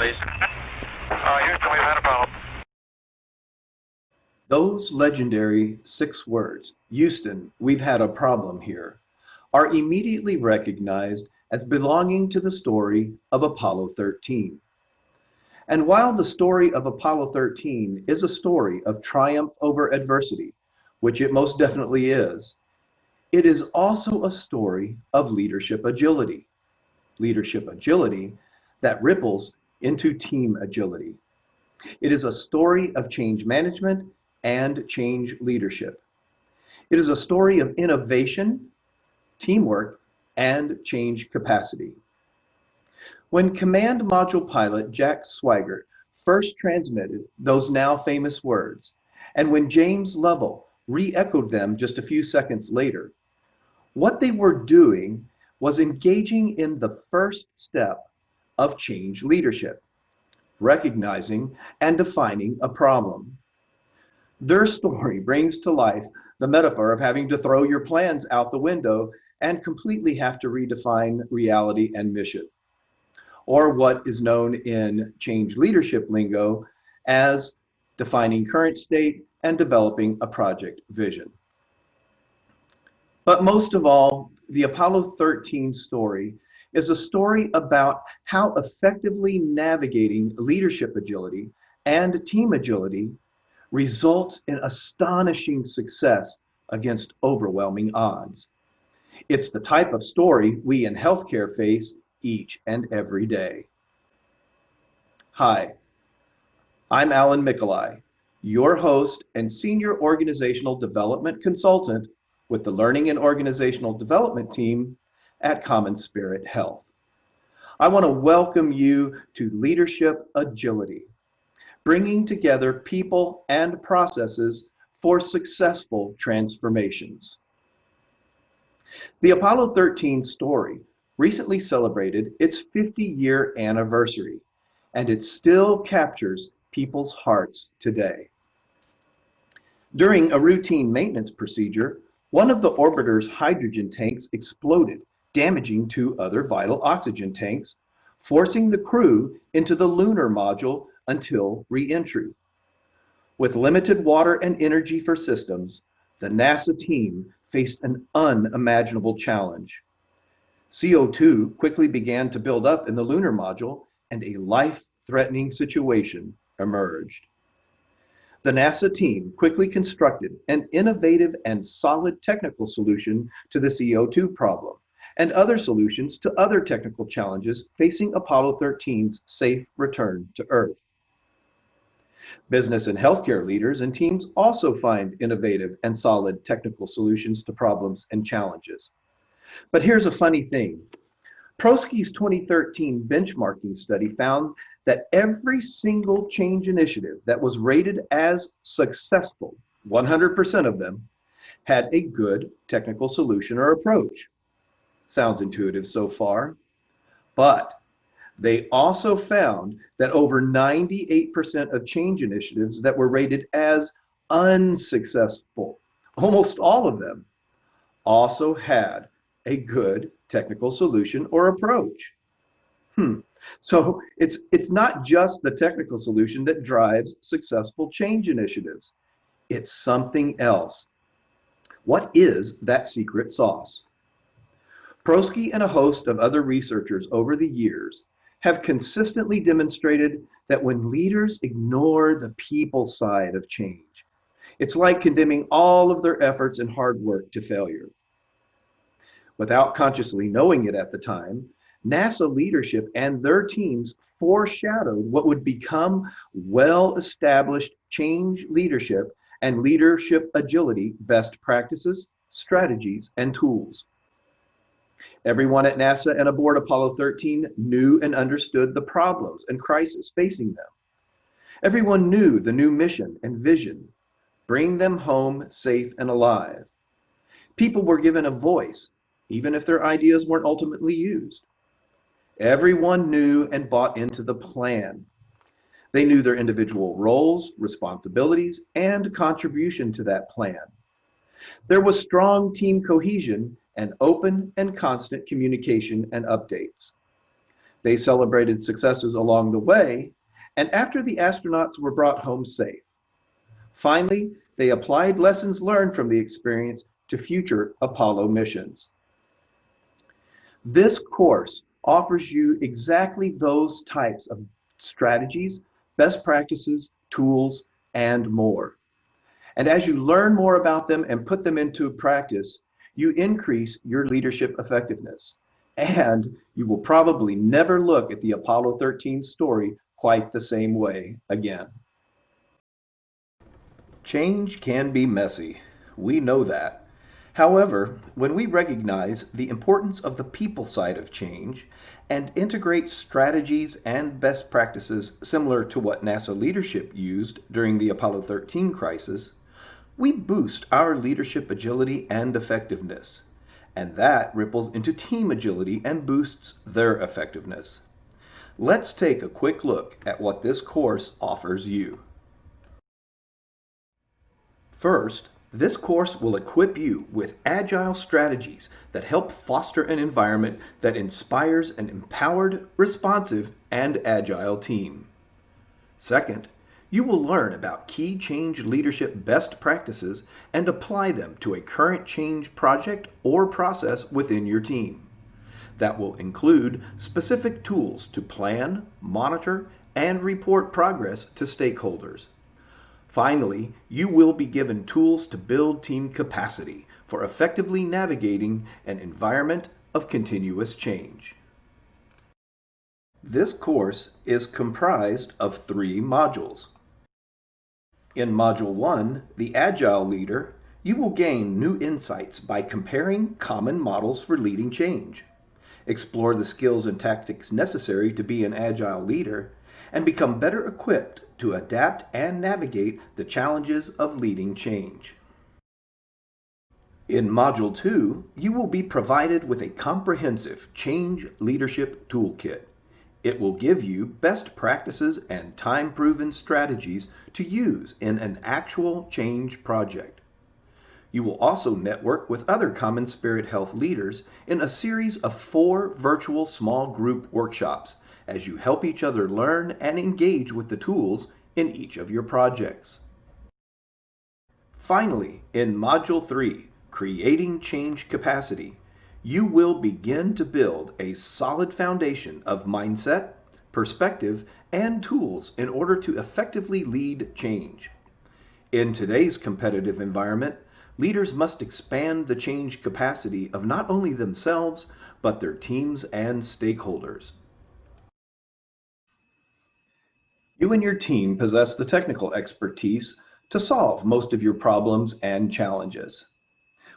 please. Houston, we've had a problem. Those legendary 6 words, Houston, we've had a problem here, are immediately recognized as belonging to the story of Apollo 13. And while the story of Apollo 13 is a story of triumph over adversity, which it most definitely is, it is also a story of leadership agility. Leadership agility that ripples into team agility. It is a story of change management and change leadership. It is a story of innovation, teamwork, and change capacity. When Command Module pilot Jack Swigert first transmitted those now famous words, and when James Lovell re-echoed them just a few seconds later, what they were doing was engaging in the first step of change leadership, recognizing and defining a problem. Their story brings to life the metaphor of having to throw your plans out the window and completely have to redefine reality and mission, or what is known in change leadership lingo as defining current state and developing a project vision. But most of all, the Apollo 13 story is a story about how effectively navigating leadership agility and team agility results in astonishing success against overwhelming odds. It's the type of story we in healthcare face each and every day. Hi, I'm Alan Michelai, your host and Senior Organizational Development Consultant with the Learning and Organizational Development team at Common Spirit Health. I want to welcome you to Leadership Agility, bringing together people and processes for successful transformations. The Apollo 13 story recently celebrated its 50-year anniversary, and it still captures people's hearts today. During a routine maintenance procedure, one of the orbiter's hydrogen tanks exploded, damaging 2 other vital oxygen tanks, forcing the crew into the lunar module until re-entry. With limited water and energy for systems, the NASA team faced an unimaginable challenge. CO2 quickly began to build up in the lunar module, and a life-threatening situation emerged. The NASA team quickly constructed an innovative and solid technical solution to the CO2 problem and other solutions to other technical challenges facing Apollo 13's safe return to Earth. Business and healthcare leaders and teams also find innovative and solid technical solutions to problems and challenges. But here's a funny thing. Prosky's 2013 benchmarking study found that every single change initiative that was rated as successful, 100% of them, had a good technical solution or approach. Sounds intuitive so far, but they also found that over 98% of change initiatives that were rated as unsuccessful, almost all of them, also had a good technical solution or approach. So it's not just the technical solution that drives successful change initiatives. It's something else. What is that secret sauce? Prosky and a host of other researchers over the years have consistently demonstrated that when leaders ignore the people side of change, it's like condemning all of their efforts and hard work to failure. Without consciously knowing it at the time, NASA leadership and their teams foreshadowed what would become well-established change leadership and leadership agility best practices, strategies, and tools. Everyone at NASA and aboard Apollo 13 knew and understood the problems and crises facing them. Everyone knew the new mission and vision: bring them home safe and alive. People were given a voice, even if their ideas weren't ultimately used. Everyone knew and bought into the plan. They knew their individual roles, responsibilities, and contribution to that plan. There was strong team cohesion and open and constant communication and updates. They celebrated successes along the way, and after the astronauts were brought home safe. Finally, they applied lessons learned from the experience to future Apollo missions. This course offers you exactly those types of strategies, best practices, tools, and more. And as you learn more about them and put them into practice, you increase your leadership effectiveness. And you will probably never look at the Apollo 13 story quite the same way again. Change can be messy. We know that. However, when we recognize the importance of the people side of change and integrate strategies and best practices similar to what NASA leadership used during the Apollo 13 crisis, we boost our leadership agility and effectiveness. And that ripples into team agility and boosts their effectiveness. Let's take a quick look at what this course offers you. First, this course will equip you with agile strategies that help foster an environment that inspires an empowered, responsive, and agile team. Second, you will learn about key change leadership best practices and apply them to a current change project or process within your team. That will include specific tools to plan, monitor, and report progress to stakeholders. Finally, you will be given tools to build team capacity for effectively navigating an environment of continuous change. This course is comprised of 3 modules. In Module 1, the Agile Leader, you will gain new insights by comparing common models for leading change, explore the skills and tactics necessary to be an Agile leader, and become better equipped to adapt and navigate the challenges of leading change. In Module 2, you will be provided with a comprehensive change leadership toolkit. It will give you best practices and time-proven strategies to use in an actual change project. You will also network with other Common Spirit Health leaders in a series of 4 virtual small group workshops as you help each other learn and engage with the tools in each of your projects. Finally, in Module 3, Creating Change Capacity, you will begin to build a solid foundation of mindset, perspective, and tools in order to effectively lead change. In today's competitive environment, leaders must expand the change capacity of not only themselves, but their teams and stakeholders. You and your team possess the technical expertise to solve most of your problems and challenges.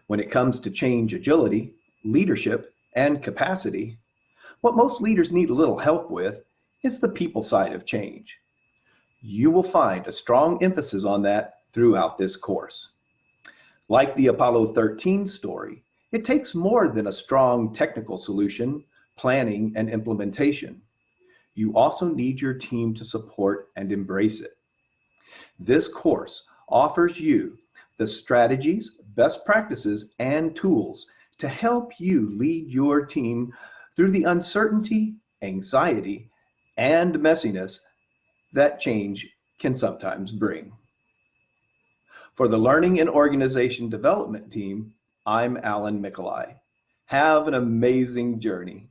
When it comes to change agility, leadership, and capacity, what most leaders need a little help with is the people side of change. You will find a strong emphasis on that throughout this course. Like the Apollo 13 story, it takes more than a strong technical solution, planning, and implementation. You also need your team to support and embrace it. This course offers you the strategies, best practices, and tools to help you lead your team through the uncertainty, anxiety, and messiness that change can sometimes bring. For the Learning and Organization Development Team, I'm Alan Mikolai. Have an amazing journey.